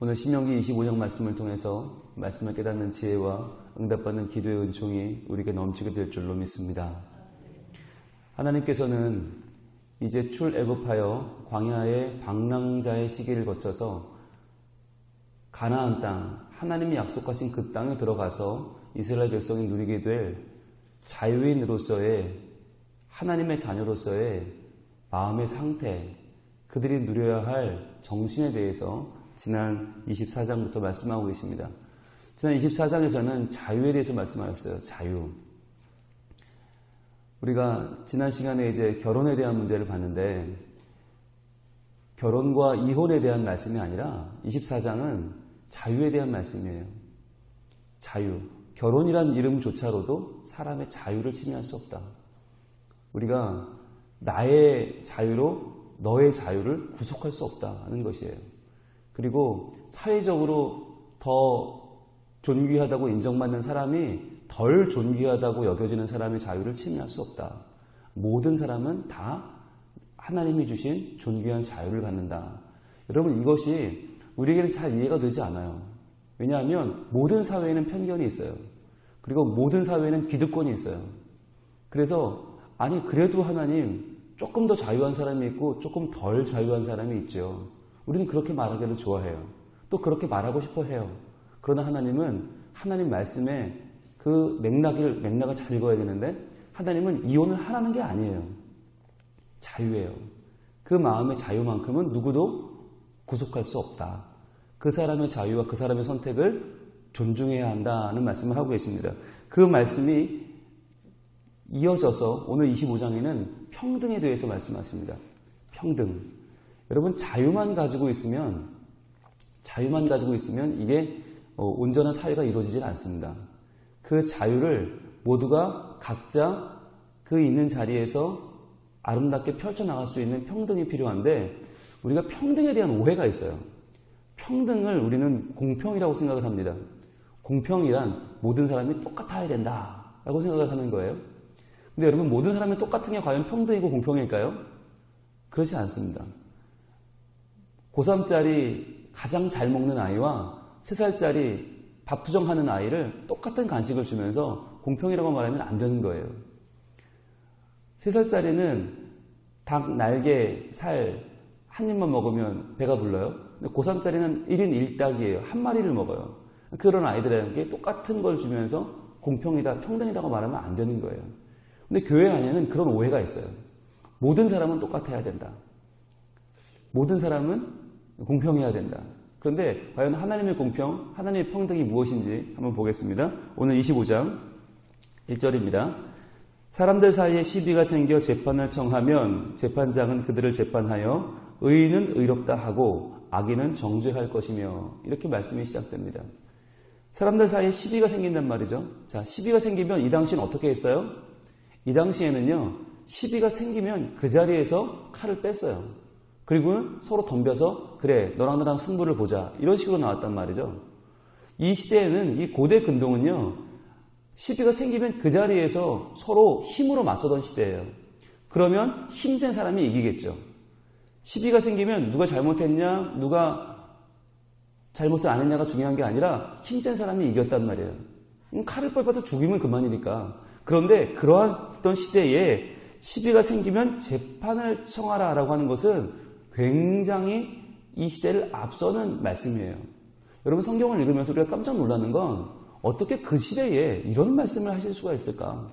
오늘 신명기 25장 말씀을 통해서 말씀을 깨닫는 지혜와 응답받는 기도의 은총이 우리에게 넘치게 될 줄로 믿습니다. 하나님께서는 이제 출애굽하여 광야의 방랑자의 시기를 거쳐서 가나안 땅, 하나님이 약속하신 그 땅에 들어가서 이스라엘 백성이 누리게 될 자유인으로서의, 하나님의 자녀로서의 마음의 상태, 그들이 누려야 할 정신에 대해서 지난 24장부터 말씀하고 계십니다. 지난 24장에서는 자유에 대해서 말씀하셨어요. 자유. 우리가 지난 시간에 이제 결혼에 대한 문제를 봤는데, 결혼과 이혼에 대한 말씀이 아니라 24장은 자유에 대한 말씀이에요. 자유. 결혼이란 이름조차로도 사람의 자유를 침해할 수 없다. 우리가 나의 자유로 너의 자유를 구속할 수 없다는 것이에요. 그리고 사회적으로 더 존귀하다고 인정받는 사람이 덜 존귀하다고 여겨지는 사람의 자유를 침해할 수 없다. 모든 사람은 다 하나님이 주신 존귀한 자유를 갖는다. 여러분, 이것이 우리에게는 잘 이해가 되지 않아요. 왜냐하면 모든 사회에는 편견이 있어요. 그리고 모든 사회에는 기득권이 있어요. 그래서 아니 그래도 하나님 조금 더 자유한 사람이 있고 조금 덜 자유한 사람이 있죠. 우리는 그렇게 말하기를 좋아해요. 또 그렇게 말하고 싶어 해요. 그러나 하나님은 하나님 말씀에 그 맥락을 잘 읽어야 되는데, 하나님은 이혼을 하라는 게 아니에요. 자유예요. 그 마음의 자유만큼은 누구도 구속할 수 없다. 그 사람의 자유와 그 사람의 선택을 존중해야 한다는 말씀을 하고 계십니다. 그 말씀이 이어져서 오늘 25장에는 평등에 대해서 말씀하십니다. 평등. 여러분, 자유만 가지고 있으면 이게 온전한 사회가 이루어지질 않습니다. 그 자유를 모두가 각자 그 있는 자리에서 아름답게 펼쳐나갈 수 있는 평등이 필요한데, 우리가 평등에 대한 오해가 있어요. 평등을 우리는 공평이라고 생각을 합니다. 공평이란 모든 사람이 똑같아야 된다라고 생각을 하는 거예요. 근데 여러분, 모든 사람이 똑같은 게 과연 평등이고 공평일까요? 그렇지 않습니다. 고3짜리 가장 잘 먹는 아이와 3살짜리 밥 투정하는 아이를 똑같은 간식을 주면서 공평이라고 말하면 안 되는 거예요. 3살짜리는 닭, 날개, 살 한 입만 먹으면 배가 불러요. 근데 고3짜리는 1인 1닭이에요. 한 마리를 먹어요. 그런 아이들에게 똑같은 걸 주면서 공평이다, 평등이라고 말하면 안 되는 거예요. 근데 교회 안에는 그런 오해가 있어요. 모든 사람은 똑같아야 된다. 모든 사람은 공평해야 된다. 그런데 과연 하나님의 공평, 하나님의 평등이 무엇인지 한번 보겠습니다. 오늘 25장 1절입니다. 사람들 사이에 시비가 생겨 재판을 청하면 재판장은 그들을 재판하여 의인은 의롭다 하고 악인은 정죄할 것이며, 이렇게 말씀이 시작됩니다. 사람들 사이에 시비가 생긴단 말이죠. 자, 시비가 생기면 이 당시는 어떻게 했어요? 이 당시에는요, 시비가 생기면 그 자리에서 칼을 뺐어요. 그리고 서로 덤벼서 그래, 너랑 나랑 승부를 보자, 이런 식으로 나왔단 말이죠. 이 시대에는, 이 고대 근동은요, 시비가 생기면 그 자리에서 서로 힘으로 맞서던 시대예요. 그러면 힘센 사람이 이기겠죠. 시비가 생기면 누가 잘못했냐, 누가 잘못을 안 했냐가 중요한 게 아니라 힘센 사람이 이겼단 말이에요. 칼을 뻘빠져 죽이면 그만이니까. 그런데 그러했던 시대에 시비가 생기면 재판을 청하라라고 하는 것은 굉장히 이 시대를 앞서는 말씀이에요. 여러분, 성경을 읽으면서 우리가 깜짝 놀라는 건 어떻게 그 시대에 이런 말씀을 하실 수가 있을까?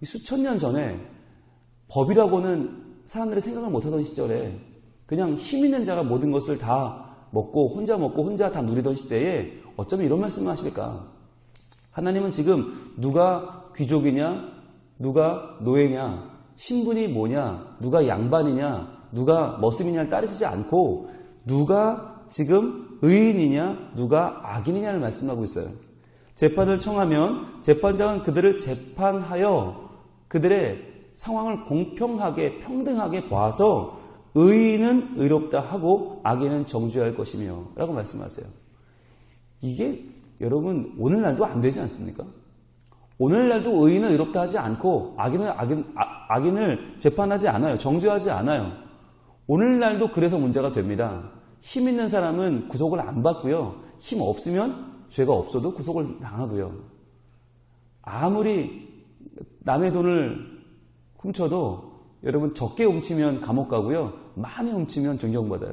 수천 년 전에 법이라고는 사람들이 생각을 못하던 시절에 그냥 힘 있는 자가 모든 것을 다 먹고 혼자 다 누리던 시대에 어쩌면 이런 말씀을 하실까? 하나님은 지금 누가 귀족이냐, 누가 노예냐, 신분이 뭐냐, 누가 양반이냐, 누가 머슴이냐를 따르시지 않고 누가 지금 의인이냐, 누가 악인이냐를 말씀하고 있어요. 재판을 청하면 재판장은 그들을 재판하여 그들의 상황을 공평하게 평등하게 봐서 의인은 의롭다 하고 악인은 정죄할 것이며 라고 말씀하세요. 이게 여러분 오늘날도 안 되지 않습니까? 오늘날도 의인은 의롭다 하지 않고 악인을 재판하지 않아요. 정죄하지 않아요. 오늘날도 그래서 문제가 됩니다. 힘 있는 사람은 구속을 안 받고요. 힘 없으면 죄가 없어도 구속을 당하고요. 아무리 남의 돈을 훔쳐도 여러분 적게 훔치면 감옥 가고요. 많이 훔치면 존경받아요.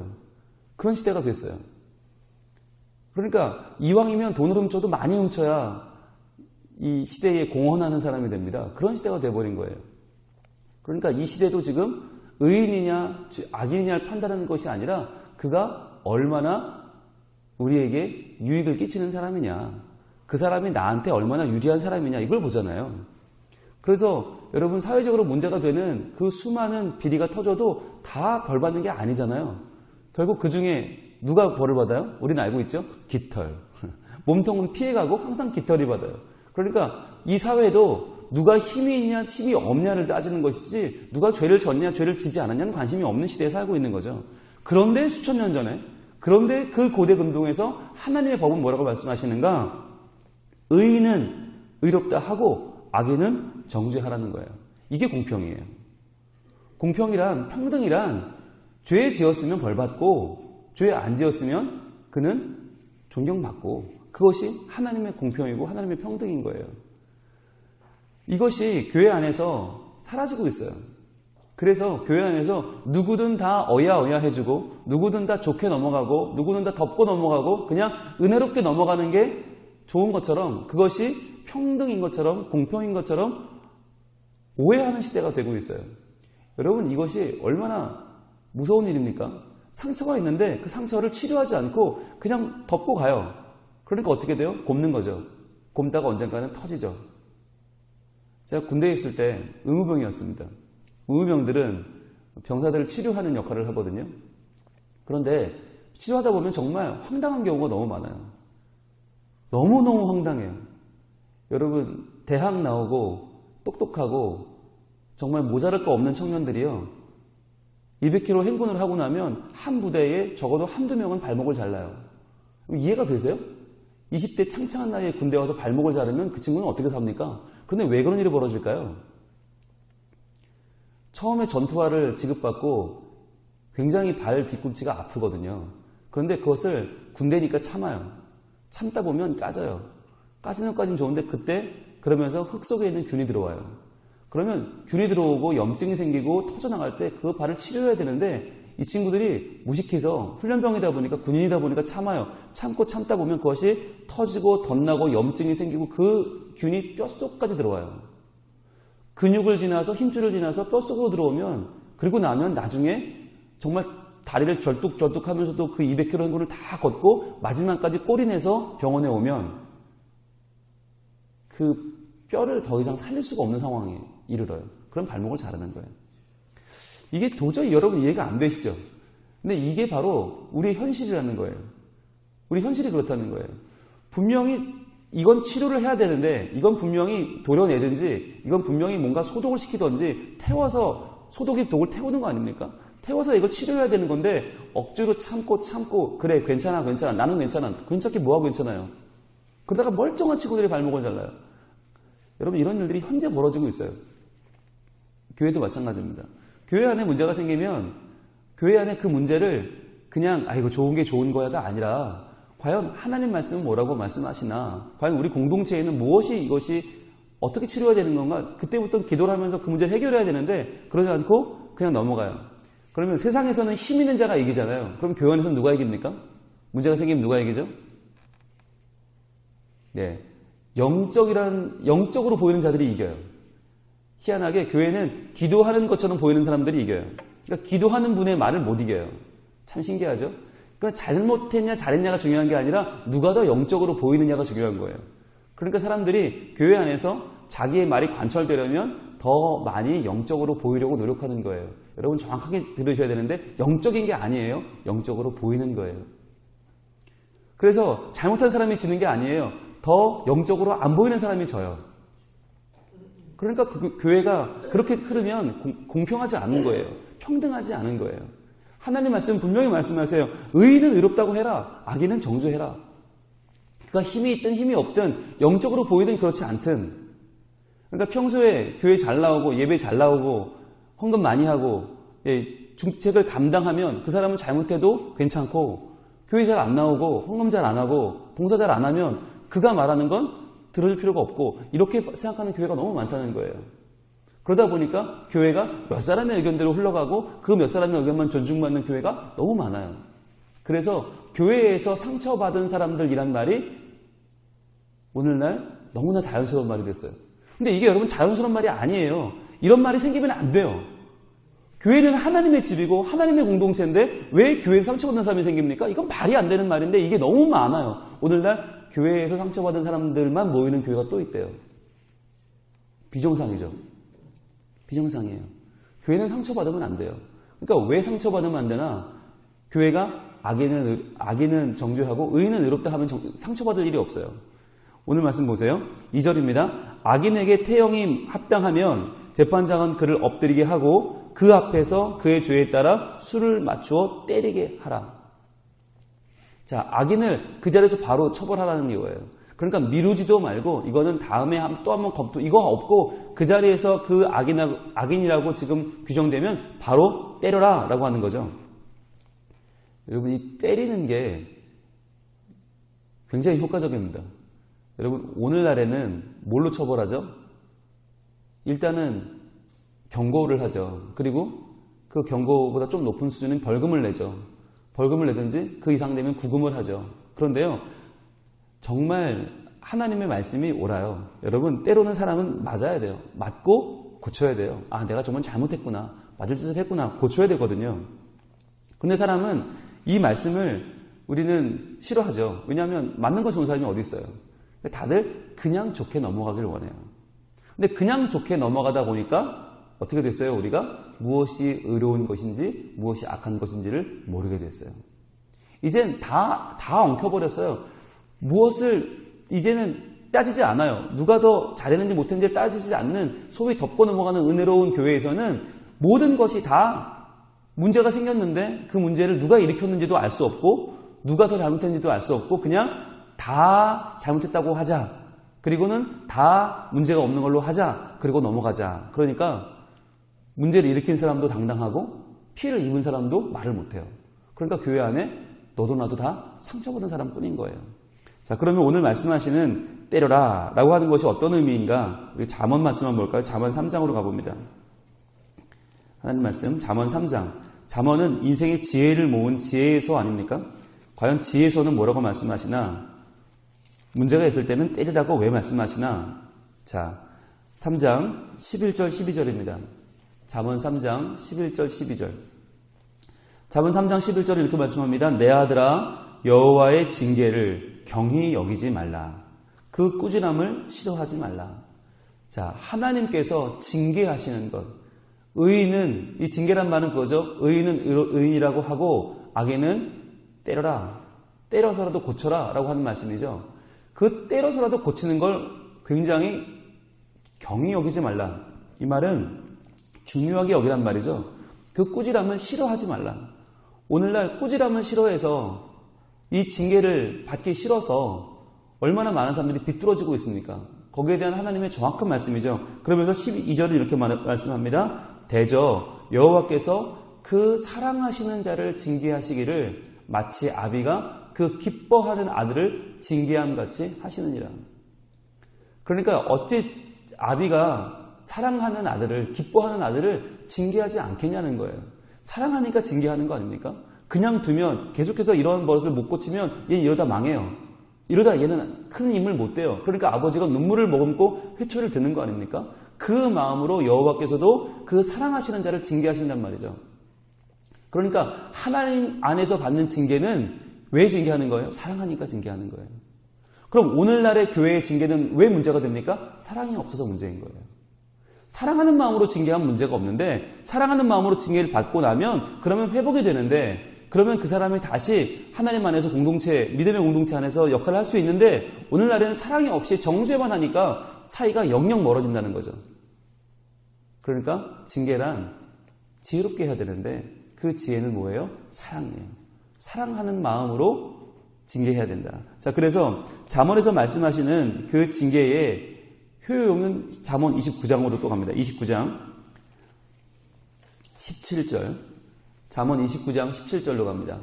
그런 시대가 됐어요. 그러니까 이왕이면 돈을 훔쳐도 많이 훔쳐야 이 시대에 공헌하는 사람이 됩니다. 그런 시대가 돼버린 거예요. 그러니까 이 시대도 지금 의인이냐 악인이냐를 판단하는 것이 아니라 그가 얼마나 우리에게 유익을 끼치는 사람이냐, 그 사람이 나한테 얼마나 유리한 사람이냐, 이걸 보잖아요. 그래서 여러분, 사회적으로 문제가 되는 그 수많은 비리가 터져도 다 벌 받는 게 아니잖아요. 결국 그 중에 누가 벌을 받아요? 우리는 알고 있죠? 깃털. 몸통은 피해가고 항상 깃털이 받아요. 그러니까 이 사회도 누가 힘이 있냐 힘이 없냐를 따지는 것이지 누가 죄를 졌냐 죄를 지지 않았냐는 관심이 없는 시대에 살고 있는 거죠. 그런데 수천 년 전에, 그런데 그 고대 근동에서 하나님의 법은 뭐라고 말씀하시는가? 의인은 의롭다 하고 악인은 정죄하라는 거예요. 이게 공평이에요. 공평이란, 평등이란 죄 지었으면 벌받고 죄 안 지었으면 그는 존경받고, 그것이 하나님의 공평이고 하나님의 평등인 거예요. 이것이 교회 안에서 사라지고 있어요. 그래서 교회 안에서 누구든 다 어야어야 해주고 누구든 다 좋게 넘어가고 누구든 다 덮고 넘어가고 그냥 은혜롭게 넘어가는 게 좋은 것처럼, 그것이 평등인 것처럼 공평인 것처럼 오해하는 시대가 되고 있어요. 여러분, 이것이 얼마나 무서운 일입니까? 상처가 있는데 그 상처를 치료하지 않고 그냥 덮고 가요. 그러니까 어떻게 돼요? 곪는 거죠. 곪다가 언젠가는 터지죠. 제가 군대에 있을 때 의무병이었습니다. 의무병들은 병사들을 치료하는 역할을 하거든요. 그런데 치료하다 보면 정말 황당한 경우가 너무 많아요. 너무너무 황당해요. 여러분, 대학 나오고 똑똑하고 정말 모자랄 거 없는 청년들이요, 200km 행군을 하고 나면 한 부대에 적어도 한두 명은 발목을 잘라요. 이해가 되세요? 20대 창창한 나이에 군대 와서 발목을 자르면 그 친구는 어떻게 삽니까? 그런데 왜 그런 일이 벌어질까요? 처음에 전투화를 지급받고 굉장히 발 뒤꿈치가 아프거든요. 그런데 그것을 군대니까 참아요. 참다 보면 까져요. 까지는 까진 좋은데 그때 그러면서 흙 속에 있는 균이 들어와요. 그러면 균이 들어오고 염증이 생기고 터져나갈 때 그 발을 치료해야 되는데 이 친구들이 무식해서 훈련병이다 보니까, 군인이다 보니까 참아요. 참고 참다 보면 그것이 터지고 덧나고 염증이 생기고 그 균이 뼛속까지 들어와요. 근육을 지나서 힘줄을 지나서 뼛속으로 들어오면, 그리고 나면 나중에 정말 다리를 절뚝절뚝 하면서도 그 200km 행군을 다 걷고 마지막까지 꼬리내서 병원에 오면 그 뼈를 더 이상 살릴 수가 없는 상황에 이르러요. 그럼 발목을 자르는 거예요. 이게 도저히 여러분 이해가 안 되시죠? 근데 이게 바로 우리의 현실이라는 거예요. 우리 현실이 그렇다는 거예요. 분명히 이건 치료를 해야 되는데, 이건 분명히 도려내든지, 이건 분명히 뭔가 소독을 시키든지, 태워서 소독의 독을 태우는 거 아닙니까? 태워서 이거 치료해야 되는 건데 억지로 참고 그래 괜찮아 나는 괜찮아, 괜찮게 뭐하고 괜찮아요. 그러다가 멀쩡한 친구들이 발목을 잘라요. 여러분, 이런 일들이 현재 벌어지고 있어요. 교회도 마찬가지입니다. 교회 안에 문제가 생기면 교회 안에 그 문제를 그냥 이거 좋은 게 좋은 거야가 아니라, 과연 하나님 말씀은 뭐라고 말씀하시나, 과연 우리 공동체에는 무엇이, 이것이 어떻게 치료해야 되는 건가, 그때부터 기도를 하면서 그 문제를 해결해야 되는데 그러지 않고 그냥 넘어가요. 그러면 세상에서는 힘 있는 자가 이기잖아요. 그럼 교회 안에서는 누가 이깁니까? 문제가 생기면 누가 이기죠? 네, 영적으로 보이는 자들이 이겨요. 희한하게 교회는 기도하는 것처럼 보이는 사람들이 이겨요. 그러니까 기도하는 분의 말을 못 이겨요. 참 신기하죠? 그러니까 잘못했냐 잘했냐가 중요한 게 아니라 누가 더 영적으로 보이느냐가 중요한 거예요. 그러니까 사람들이 교회 안에서 자기의 말이 관철되려면 더 많이 영적으로 보이려고 노력하는 거예요. 여러분, 정확하게 들으셔야 되는데 영적인 게 아니에요. 영적으로 보이는 거예요. 그래서 잘못한 사람이 지는 게 아니에요. 더 영적으로 안 보이는 사람이 져요. 그러니까 그 교회가 그렇게 흐르면 공평하지 않은 거예요. 평등하지 않은 거예요. 하나님 말씀 분명히 말씀하세요. 의인은 의롭다고 해라. 악인은 정죄해라. 그가 힘이 있든 힘이 없든 영적으로 보이든 그렇지 않든. 그러니까 평소에 교회 잘 나오고 예배 잘 나오고 헌금 많이 하고 중책을 감당하면 그 사람은 잘못해도 괜찮고 교회 잘 안 나오고 헌금 잘 안 하고 봉사 잘 안 하면 그가 말하는 건 들어줄 필요가 없고 이렇게 생각하는 교회가 너무 많다는 거예요. 그러다 보니까 교회가 몇 사람의 의견대로 흘러가고 그 몇 사람의 의견만 존중받는 교회가 너무 많아요. 그래서 교회에서 상처받은 사람들이란 말이 오늘날 너무나 자연스러운 말이 됐어요. 근데 이게 여러분 자연스러운 말이 아니에요. 이런 말이 생기면 안 돼요. 교회는 하나님의 집이고 하나님의 공동체인데 왜 교회에서 상처받는 사람이 생깁니까? 이건 말이 안 되는 말인데 이게 너무 많아요. 오늘날 교회에서 상처받은 사람들만 모이는 교회가 또 있대요. 비정상이죠. 비정상이에요. 교회는 상처받으면 안 돼요. 그러니까 왜 상처받으면 안 되나? 교회가 악인은 정죄하고 의인은 의롭다 하면 상처받을 일이 없어요. 오늘 말씀 보세요. 2절입니다. 악인에게 태형이 합당하면 재판장은 그를 엎드리게 하고 그 앞에서 그의 죄에 따라 수를 맞추어 때리게 하라. 자, 악인을 그 자리에서 바로 처벌하라는 이거예요. 그러니까 미루지도 말고 이거는 다음에 또 한 번 검토, 이거 없고 그 자리에서 그 악인이라고 지금 규정되면 바로 때려라 라고 하는 거죠. 여러분, 이 때리는 게 굉장히 효과적입니다. 여러분, 오늘날에는 뭘로 처벌하죠? 일단은 경고를 하죠. 그리고 그 경고보다 좀 높은 수준인 벌금을 내죠. 벌금을 내든지 그 이상 되면 구금을 하죠. 그런데요, 정말 하나님의 말씀이 옳아요. 여러분, 때로는 사람은 맞아야 돼요. 맞고 고쳐야 돼요. 아, 내가 정말 잘못했구나. 맞을 짓을 했구나. 고쳐야 되거든요. 근데 사람은 이 말씀을 우리는 싫어하죠. 왜냐하면 맞는 거 좋은 사람이 어디 있어요. 다들 그냥 좋게 넘어가길 원해요. 근데 그냥 좋게 넘어가다 보니까 어떻게 됐어요? 우리가 무엇이 의로운 것인지 무엇이 악한 것인지를 모르게 됐어요. 이젠 다 엉켜버렸어요. 무엇을 이제는 따지지 않아요. 누가 더 잘했는지 못했는지 따지지 않는 소위 덮고 넘어가는 은혜로운 교회에서는 모든 것이 다 문제가 생겼는데 그 문제를 누가 일으켰는지도 알 수 없고 누가 더 잘못했는지도 알 수 없고 그냥 다 잘못했다고 하자. 그리고는 다 문제가 없는 걸로 하자. 그리고 넘어가자. 그러니까 문제를 일으킨 사람도 당당하고 피해를 입은 사람도 말을 못해요. 그러니까 교회 안에 너도 나도 다 상처받은 사람뿐인 거예요. 자, 그러면 오늘 말씀하시는 때려라 라고 하는 것이 어떤 의미인가? 우리 잠언 말씀 한번 볼까요? 잠언 3장으로 가봅니다. 하나님 말씀 잠언 3장. 잠언은 인생의 지혜를 모은 지혜의 소 아닙니까? 과연 지혜의 소는 뭐라고 말씀하시나? 문제가 있을 때는 때리라고 왜 말씀하시나? 자, 3장 11절 12절입니다. 잠언 3장 11절 12절. 잠언 3장 11절 이렇게 말씀합니다. 내 아들아 여호와의 징계를 경히 여기지 말라. 그 꾸준함을 싫어하지 말라. 자, 하나님께서 징계하시는 것. 의인은, 이 징계란 말은 그거죠. 의인은 의인이라고 하고 악인은 때려라. 때려서라도 고쳐라 라고 하는 말씀이죠. 그 때려서라도 고치는 걸 굉장히 경히 여기지 말라. 이 말은 중요하게 여기란 말이죠. 그 꾸지람을 싫어하지 말라. 오늘날 꾸지람을 싫어해서 이 징계를 받기 싫어서 얼마나 많은 사람들이 비뚤어지고 있습니까? 거기에 대한 하나님의 정확한 말씀이죠. 그러면서 12절을 이렇게 말씀합니다. 대저 여호와께서 그 사랑하시는 자를 징계하시기를 마치 아비가 그 기뻐하는 아들을 징계함 같이 하시느니라. 그러니까 어찌 아비가 사랑하는 아들을, 기뻐하는 아들을 징계하지 않겠냐는 거예요. 사랑하니까 징계하는 거 아닙니까? 그냥 두면 계속해서 이런 버릇을 못 고치면 얘 이러다 망해요. 이러다 얘는 큰 힘을 못 대요. 그러니까 아버지가 눈물을 머금고 회초리를 드는 거 아닙니까? 그 마음으로 여호와께서도 그 사랑하시는 자를 징계하신단 말이죠. 그러니까 하나님 안에서 받는 징계는 왜 징계하는 거예요? 사랑하니까 징계하는 거예요. 그럼 오늘날의 교회의 징계는 왜 문제가 됩니까? 사랑이 없어서 문제인 거예요. 사랑하는 마음으로 징계하면 문제가 없는데 사랑하는 마음으로 징계를 받고 나면 그러면 회복이 되는데 그러면 그 사람이 다시 하나님 안에서 공동체, 믿음의 공동체 안에서 역할을 할 수 있는데 오늘날에는 사랑이 없이 정죄만 하니까 사이가 영영 멀어진다는 거죠. 그러니까 징계란 지혜롭게 해야 되는데 그 지혜는 뭐예요? 사랑이에요. 사랑하는 마음으로 징계해야 된다. 자, 그래서 잠언에서 말씀하시는 그 징계의 효용은 잠언 29장으로 또 갑니다. 29장 17절 잠언 29장 17절로 갑니다.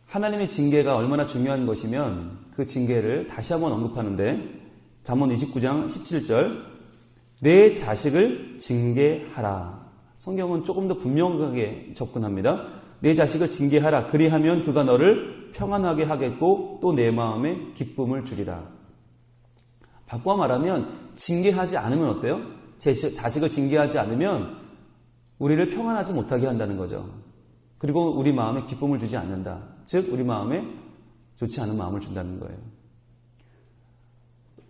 하나님의 징계가 얼마나 중요한 것이면 그 징계를 다시 한번 언급하는데 잠언 29장 17절 내 자식을 징계하라. 성경은 조금 더 분명하게 접근합니다. 내 자식을 징계하라. 그리하면 그가 너를 평안하게 하겠고 또 내 마음에 기쁨을 주리라. 바꿔 말하면 징계하지 않으면 어때요? 제 자식을 징계하지 않으면 우리를 평안하지 못하게 한다는 거죠. 그리고 우리 마음에 기쁨을 주지 않는다. 즉 우리 마음에 좋지 않은 마음을 준다는 거예요.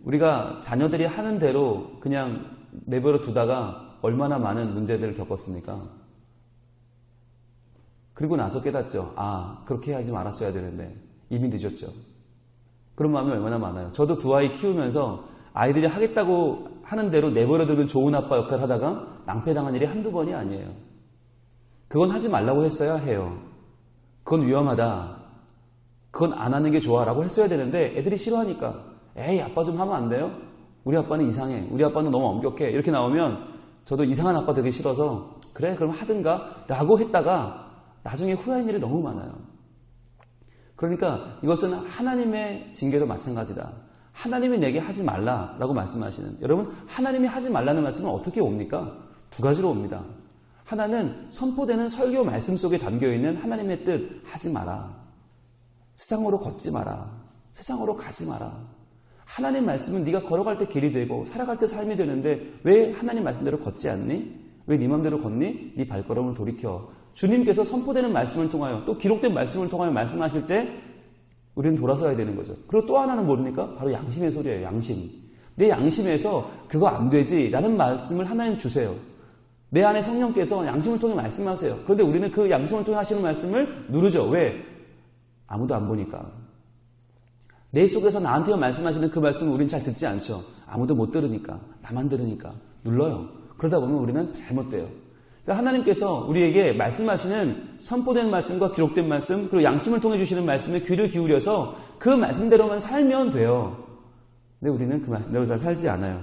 우리가 자녀들이 하는 대로 그냥 내버려 두다가 얼마나 많은 문제들을 겪었습니까? 그리고 나서 깨닫죠. 아, 그렇게 하지 말았어야 되는데 이미 늦었죠. 그런 마음이 얼마나 많아요. 저도 두 아이 키우면서 아이들이 하겠다고 하는 대로 내버려 두는 좋은 아빠 역할을 하다가 낭패당한 일이 한두 번이 아니에요. 그건 하지 말라고 했어야 해요. 그건 위험하다. 그건 안 하는 게 좋아 라고 했어야 되는데 애들이 싫어하니까 에이 아빠 좀 하면 안 돼요? 우리 아빠는 이상해. 우리 아빠는 너무 엄격해. 이렇게 나오면 저도 이상한 아빠 되기 싫어서 그래 그럼 하든가 라고 했다가 나중에 후회한 일이 너무 많아요. 그러니까 이것은 하나님의 징계도 마찬가지다. 하나님이 내게 하지 말라라고 말씀하시는, 여러분 하나님이 하지 말라는 말씀은 어떻게 옵니까? 두 가지로 옵니다. 하나는 선포되는 설교 말씀 속에 담겨있는 하나님의 뜻, 하지 마라. 세상으로 걷지 마라. 세상으로 가지 마라. 하나님 말씀은 네가 걸어갈 때 길이 되고 살아갈 때 삶이 되는데 왜 하나님 말씀대로 걷지 않니? 왜 네 맘대로 걷니? 네 발걸음을 돌이켜. 주님께서 선포되는 말씀을 통하여 또 기록된 말씀을 통하여 말씀하실 때 우리는 돌아서야 되는 거죠. 그리고 또 하나는 뭡니까? 바로 양심의 소리예요. 양심. 내 양심에서 그거 안 되지 라는 말씀을 하나님 주세요. 내 안에 성령께서 양심을 통해 말씀하세요. 그런데 우리는 그 양심을 통해 하시는 말씀을 누르죠. 왜? 아무도 안 보니까. 내 속에서 나한테 말씀하시는 그 말씀을 우리는 잘 듣지 않죠. 아무도 못 들으니까. 나만 들으니까. 눌러요. 그러다 보면 우리는 잘못돼요. 그러니까 하나님께서 우리에게 말씀하시는 선포된 말씀과 기록된 말씀 그리고 양심을 통해 주시는 말씀에 귀를 기울여서 그 말씀대로만 살면 돼요. 근데 우리는 그 말씀대로 잘 살지 않아요.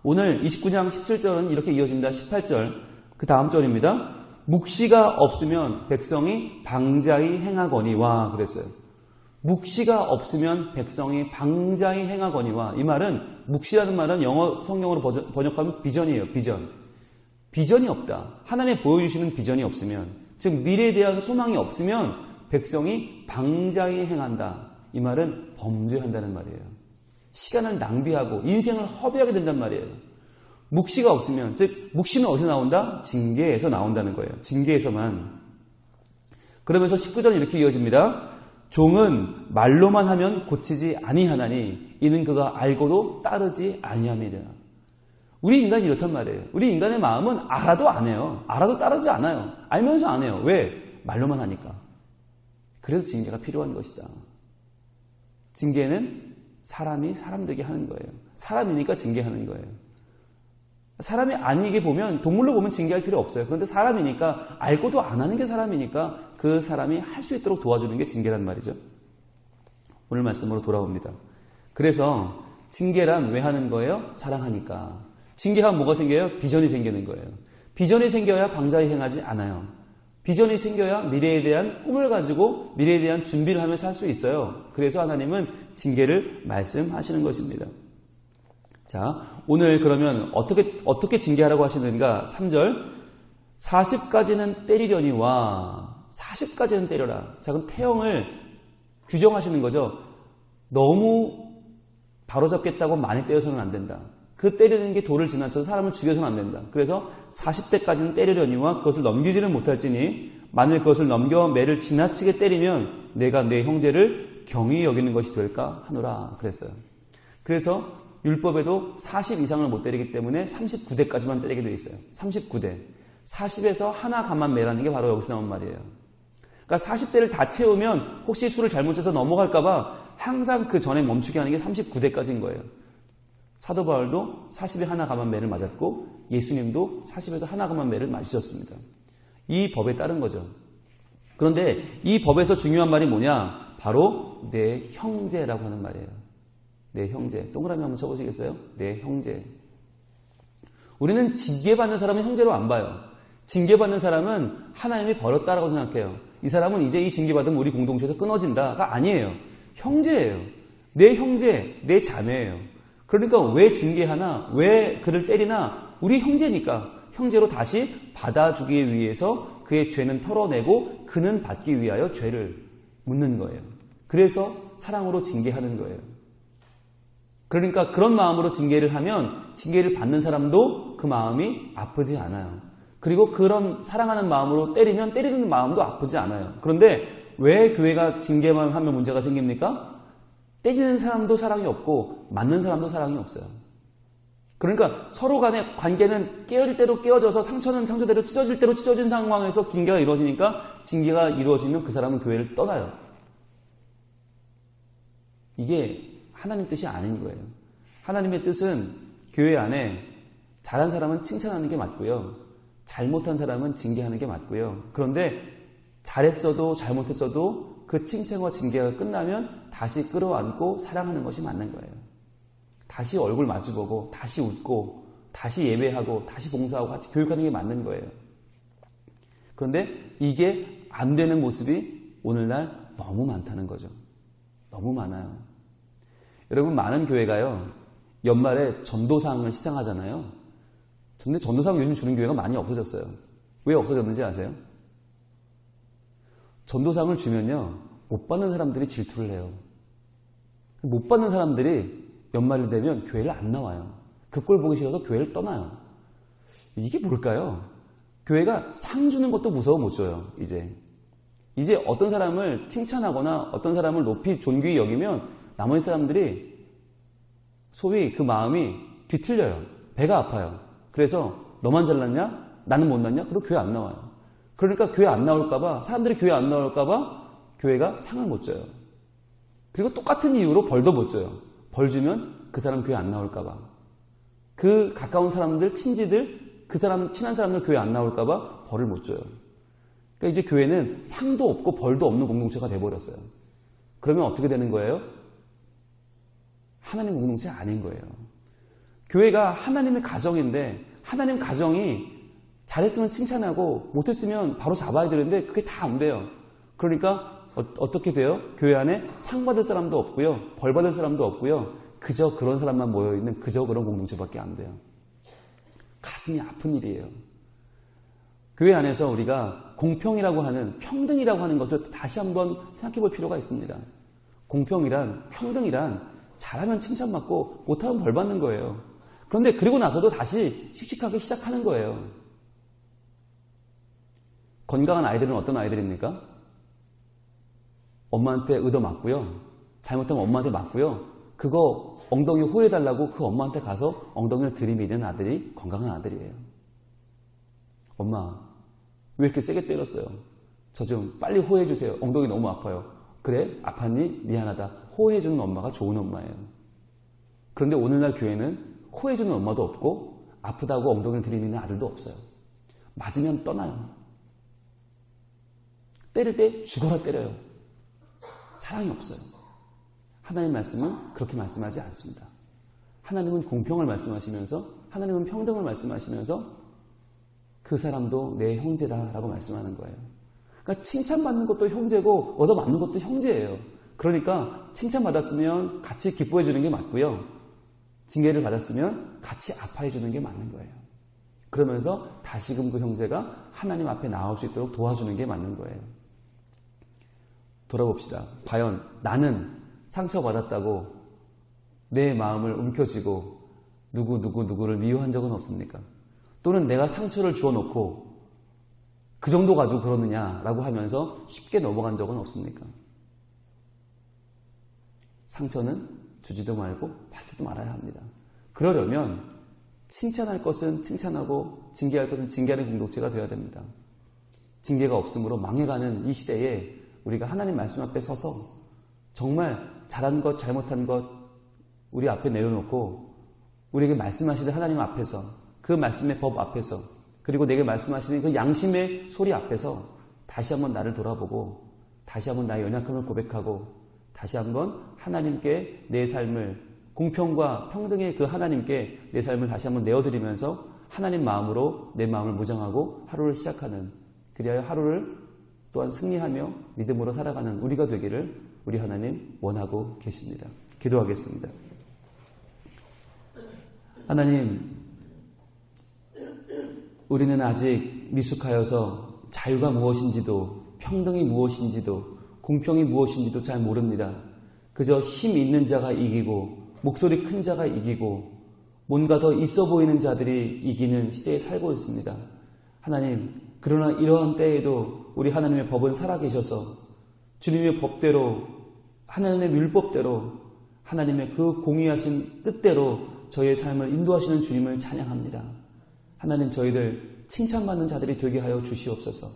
오늘 29장 17절은 이렇게 이어집니다. 18절 그 다음 절입니다. 묵시가 없으면 백성이 방자히 행하거니와 그랬어요. 묵시가 없으면 백성이 방자히 행하거니와. 이 말은 묵시라는 말은 영어 성경으로 번역하면 비전이에요. 비전이 없다. 하나님 보여주시는 비전이 없으면, 즉 미래에 대한 소망이 없으면 백성이 방자히 행한다. 이 말은 범죄한다는 말이에요. 시간을 낭비하고 인생을 허비하게 된단 말이에요. 묵시가 없으면, 즉 묵시는 어디서 나온다? 징계에서 나온다는 거예요. 징계에서만. 그러면서 19절 이렇게 이어집니다. 종은 말로만 하면 고치지 아니하나니 이는 그가 알고도 따르지 아니함이라. 우리 인간이 이렇단 말이에요. 우리 인간의 마음은 알아도 안 해요. 알아도 따르지 않아요. 알면서 안 해요. 왜? 말로만 하니까. 그래서 징계가 필요한 것이다. 징계는 사람이 사람 되게 하는 거예요. 사람이니까 징계하는 거예요. 사람이 아니게 보면, 동물로 보면 징계할 필요 없어요. 그런데 사람이니까, 알고도 안 하는 게 사람이니까 그 사람이 할 수 있도록 도와주는 게 징계란 말이죠. 오늘 말씀으로 돌아옵니다. 그래서 징계란 왜 하는 거예요? 사랑하니까. 징계하면 뭐가 생겨요? 비전이 생기는 거예요. 비전이 생겨야 방자히 행하지 않아요. 비전이 생겨야 미래에 대한 꿈을 가지고 미래에 대한 준비를 하면서 살 수 있어요. 그래서 하나님은 징계를 말씀하시는 것입니다. 자, 오늘 그러면 어떻게 징계하라고 하시는가? 3절 40까지는 때리려니와 40까지는 때려라. 자, 그럼 태형을 규정하시는 거죠. 너무 바로잡겠다고 많이 때려서는 안 된다. 그 때리는 게 도를 지나쳐서 사람을 죽여서는 안 된다. 그래서 40대까지는 때리려니와 그것을 넘기지는 못할지니 만일 그것을 넘겨 매를 지나치게 때리면 내가 내 형제를 경히 여기는 것이 될까 하노라 그랬어요. 그래서 율법에도 40 이상을 못 때리기 때문에 39대까지만 때리게 되어 있어요. 39대. 40에서 하나 가만 매라는 게 바로 여기서 나온 말이에요. 그러니까 40대를 다 채우면 혹시 수를 잘못 재서 넘어갈까봐 항상 그 전에 멈추게 하는 게 39대까지인 거예요. 사도 바울도 40에 하나 가만 매를 맞았고 예수님도 40에서 하나 가만 매를 맞으셨습니다. 이 법에 따른 거죠. 그런데 이 법에서 중요한 말이 뭐냐? 바로 내 형제라고 하는 말이에요. 내 형제. 동그라미 한번 쳐보시겠어요? 내 형제. 우리는 징계받는 사람은 형제로 안 봐요. 징계받는 사람은 하나님이 버렸다라고 생각해요. 이 사람은 이제 이 징계받으면 우리 공동체에서 끊어진다가 아니에요. 형제예요. 내 형제, 내 자매예요. 그러니까 왜 징계하나, 왜 그를 때리나, 우리 형제니까 형제로 다시 받아주기 위해서 그의 죄는 털어내고 그는 받기 위하여 죄를 묻는 거예요. 그래서 사랑으로 징계하는 거예요. 그러니까 그런 마음으로 징계를 하면 징계를 받는 사람도 그 마음이 아프지 않아요. 그리고 그런 사랑하는 마음으로 때리면 때리는 마음도 아프지 않아요. 그런데 왜 교회가 징계만 하면 문제가 생깁니까? 때리는 사람도 사랑이 없고 맞는 사람도 사랑이 없어요. 그러니까 서로 간의 관계는 깨어질 대로 깨어져서 상처는 상처대로 찢어질 대로 찢어진 상황에서 징계가 이루어지니까 징계가 이루어지면 그 사람은 교회를 떠나요. 이게 하나님 뜻이 아닌 거예요. 하나님의 뜻은 교회 안에 잘한 사람은 칭찬하는 게 맞고요. 잘못한 사람은 징계하는 게 맞고요. 그런데 잘했어도 잘못했어도 그 칭찬과 징계가 끝나면 다시 끌어안고 사랑하는 것이 맞는 거예요. 다시 얼굴 마주보고 다시 웃고 다시 예배하고 다시 봉사하고 같이 교육하는 게 맞는 거예요. 그런데 이게 안 되는 모습이 오늘날 너무 많다는 거죠. 너무 많아요. 여러분, 많은 교회가요, 연말에 전도상을 시상하잖아요. 근데 전도상 요즘 주는 교회가 많이 없어졌어요. 왜 없어졌는지 아세요? 전도상을 주면요, 못 받는 사람들이 질투를 해요. 못 받는 사람들이 연말이 되면 교회를 안 나와요. 그 꼴 보기 싫어서 교회를 떠나요. 이게 뭘까요? 교회가 상 주는 것도 무서워 못 줘요, 이제 어떤 사람을 칭찬하거나 어떤 사람을 높이 존귀히 여기면 나머지 사람들이 소위 그 마음이 뒤틀려요. 배가 아파요. 그래서 너만 잘났냐? 나는 못났냐? 그리고 교회 안 나와요. 그러니까 교회 안 나올까봐, 사람들이 교회 안 나올까봐 교회가 상을 못 줘요. 그리고 똑같은 이유로 벌도 못 줘요. 벌 주면 그 사람 교회 안 나올까봐. 그 가까운 사람들, 친지들, 그 사람, 친한 사람들 교회 안 나올까봐 벌을 못 줘요. 그러니까 이제 교회는 상도 없고 벌도 없는 공동체가 돼버렸어요. 그러면 어떻게 되는 거예요? 하나님 공동체 아닌 거예요. 교회가 하나님의 가정인데 하나님 가정이 잘했으면 칭찬하고 못했으면 바로 잡아야 되는데 그게 다 안 돼요. 그러니까 어떻게 돼요? 교회 안에 상 받을 사람도 없고요. 벌 받을 사람도 없고요. 그저 그런 사람만 모여있는 그저 그런 공동체밖에 안 돼요. 가슴이 아픈 일이에요. 교회 안에서 우리가 공평이라고 하는, 평등이라고 하는 것을 다시 한번 생각해 볼 필요가 있습니다. 공평이란, 평등이란 잘하면 칭찬받고 못하면 벌 받는 거예요. 그런데 그리고 나서도 다시 씩씩하게 시작하는 거예요. 건강한 아이들은 어떤 아이들입니까? 엄마한테 얻어맞고요. 잘못하면 엄마한테 맞고요. 그거 엉덩이 호해달라고 그 엄마한테 가서 엉덩이를 들이미는 아들이 건강한 아들이에요. 엄마, 왜 이렇게 세게 때렸어요? 저 좀 빨리 호해주세요. 엉덩이 너무 아파요. 그래? 아팠니? 미안하다. 호해주는 엄마가 좋은 엄마예요. 그런데 오늘날 교회는 호해주는 엄마도 없고 아프다고 엉덩이를 들이미는 아들도 없어요. 맞으면 떠나요. 때릴 때 죽어라 때려요. 사랑이 없어요. 하나님 말씀은 그렇게 말씀하지 않습니다. 하나님은 공평을 말씀하시면서, 하나님은 평등을 말씀하시면서 그 사람도 내 형제다라고 말씀하는 거예요. 그러니까 칭찬받는 것도 형제고 얻어맞는 것도 형제예요. 그러니까 칭찬받았으면 같이 기뻐해 주는 게 맞고요. 징계를 받았으면 같이 아파해 주는 게 맞는 거예요. 그러면서 다시금 그 형제가 하나님 앞에 나올 수 있도록 도와주는 게 맞는 거예요. 돌아봅시다. 과연 나는 상처받았다고 내 마음을 움켜쥐고 누구를 미워한 적은 없습니까? 또는 내가 상처를 주어놓고 그 정도 가지고 그러느냐라고 하면서 쉽게 넘어간 적은 없습니까? 상처는 주지도 말고 받지도 말아야 합니다. 그러려면 칭찬할 것은 칭찬하고 징계할 것은 징계하는 공동체가 되어야 됩니다. 징계가 없으므로 망해가는 이 시대에 우리가 하나님 말씀 앞에 서서 정말 잘한 것, 잘못한 것 우리 앞에 내려놓고 우리에게 말씀하시는 하나님 앞에서, 그 말씀의 법 앞에서, 그리고 내게 말씀하시는 그 양심의 소리 앞에서 다시 한번 나를 돌아보고 다시 한번 나의 연약함을 고백하고 다시 한번 하나님께 내 삶을, 공평과 평등의 그 하나님께 내 삶을 다시 한번 내어드리면서 하나님 마음으로 내 마음을 무장하고 하루를 시작하는, 그리하여 하루를 또한 승리하며 믿음으로 살아가는 우리가 되기를 우리 하나님 원하고 계십니다. 기도하겠습니다. 하나님, 우리는 아직 미숙하여서 자유가 무엇인지도 평등이 무엇인지도 공평이 무엇인지도 잘 모릅니다. 그저 힘 있는 자가 이기고 목소리 큰 자가 이기고 뭔가 더 있어 보이는 자들이 이기는 시대에 살고 있습니다. 하나님, 그러나 이러한 때에도 우리 하나님의 법은 살아계셔서 주님의 법대로, 하나님의 율법대로, 하나님의 그 공의하신 뜻대로 저희의 삶을 인도하시는 주님을 찬양합니다. 하나님, 저희들 칭찬받는 자들이 되게 하여 주시옵소서.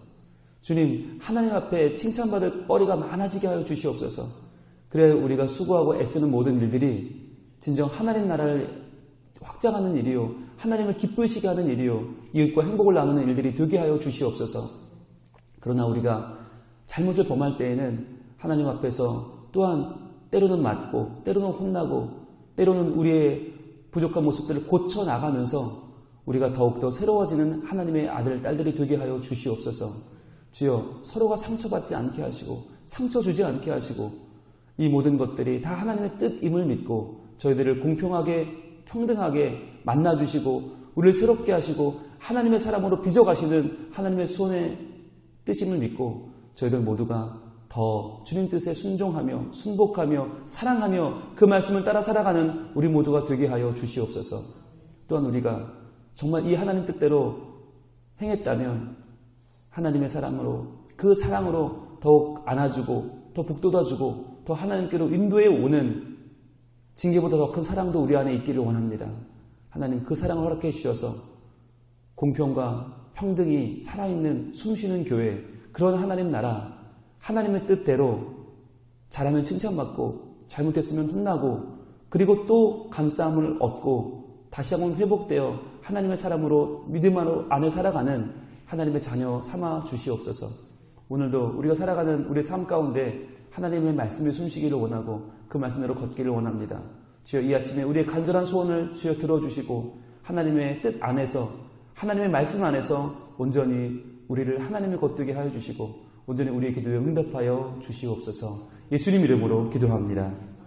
주님, 하나님 앞에 칭찬받을 거리가 많아지게 하여 주시옵소서. 그래 우리가 수고하고 애쓰는 모든 일들이 진정 하나님 나라를 확장하는 일이요, 하나님을 기쁘시게 하는 일이요, 이웃과 행복을 나누는 일들이 되게 하여 주시옵소서. 그러나 우리가 잘못을 범할 때에는 하나님 앞에서 또한 때로는 맞고 때로는 혼나고 때로는 우리의 부족한 모습들을 고쳐나가면서 우리가 더욱더 새로워지는 하나님의 아들, 딸들이 되게 하여 주시옵소서. 주여, 서로가 상처받지 않게 하시고 상처 주지 않게 하시고 이 모든 것들이 다 하나님의 뜻임을 믿고 저희들을 공평하게 평등하게 만나주시고 우리를 새롭게 하시고 하나님의 사람으로 빚어가시는 하나님의 손의 뜻임을 믿고 저희들 모두가 더 주님 뜻에 순종하며 순복하며 사랑하며 그 말씀을 따라 살아가는 우리 모두가 되게 하여 주시옵소서. 또한 우리가 정말 이 하나님 뜻대로 행했다면 하나님의 사랑으로, 그 사랑으로 더욱 안아주고 더 북돋아주고 더 하나님께로 인도해 오는 징계보다 더 큰 사랑도 우리 안에 있기를 원합니다. 하나님, 그 사랑을 허락해 주셔서 공평과 평등이 살아있는 숨쉬는 교회, 그런 하나님 나라, 하나님의 뜻대로 잘하면 칭찬받고 잘못했으면 혼나고 그리고 또 감사함을 얻고 다시 한번 회복되어 하나님의 사람으로 믿음 안에 살아가는 하나님의 자녀 삼아 주시옵소서. 오늘도 우리가 살아가는 우리의 삶 가운데 하나님의 말씀에 숨쉬기를 원하고 그 말씀대로 걷기를 원합니다. 주여, 이 아침에 우리의 간절한 소원을 주여 들어주시고 하나님의 뜻 안에서, 하나님의 말씀 안에서 온전히 우리를 하나님의 걷게 하여 주시고 온전히 우리의 기도에 응답하여 주시옵소서. 예수님 이름으로 기도합니다.